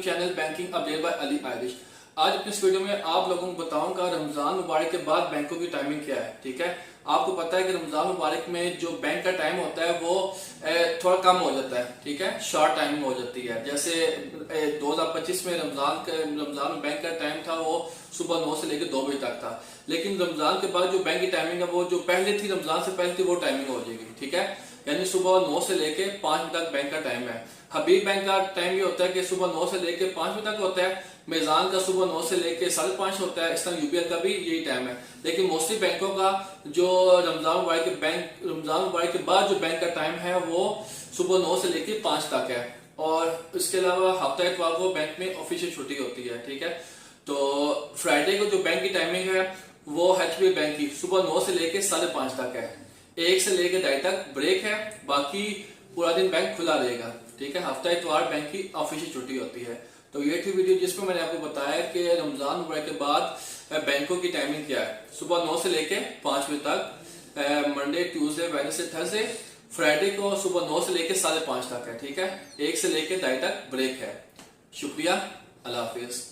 Channel banking update bye Ali Irish. आज अपनी इस वीडियो में आप लोगों को बताऊंगा रमजान मुबारक के बाद बैंकों की टाइमिंग क्या है। ठीक है, आपको पता है कि रमजान मुबारक में जो बैंक का टाइम होता है वो थोड़ा कम हो जाता है। ठीक है, शॉर्ट टाइमिंग हो जाती है। जैसे 2025 में रमजान बैंक का टाइम था वो सुबह 9 से लेकर 2 बजे तक था, लेकिन रमजान के बाद जो बैंक की टाइमिंग है वो जो पहले थी रमजान से पहले थी वो टाइमिंग हो जाएगी। ठीक है, यानी सुबह 9 से लेके 5 बजे तक बैंक का टाइम है। हबीब बैंक का टाइम ये होता है कि सुबह 9 से लेके 5 बजे तक होता है। मेजान का सुबह 9 से लेके 5:30 होता है। इस तरह यूपीएल का भी यही टाइम है। लेकिन मोस्टली बैंकों का जो रमजान मुबारक के बाद जो बैंक का टाइम है वो सुबह 9 से लेके 5 तक है। और इसके अलावा हफ्ता इतवार को बैंक में ऑफिशियल छुट्टी होती है। ठीक है, तो फ्राइडे को जो बैंक की टाइमिंग है वो एचबीएल बैंक की सुबह 9 से लेके 5:30 तक है। 1 से लेके 2:30 तक ब्रेक है, बाकी पूरा दिन बैंक खुला रहेगा। ठीक है, हफ्ता इतवार बैंक की ऑफिशियल छुट्टी होती है। तो ये थी वीडियो जिसमें मैंने आपको बताया कि रमजान मुबारक के बाद बैंकों की टाइमिंग क्या है। सुबह 9 से लेके 5 बजे तक Monday, Tuesday, Wednesday, Thursday. Friday को सुबह 9 से लेके 5:30 तक है। ठीक है, 1 से लेके 2:30 तक ब्रेक है। शुक्रिया, अल्लाह हाफिज।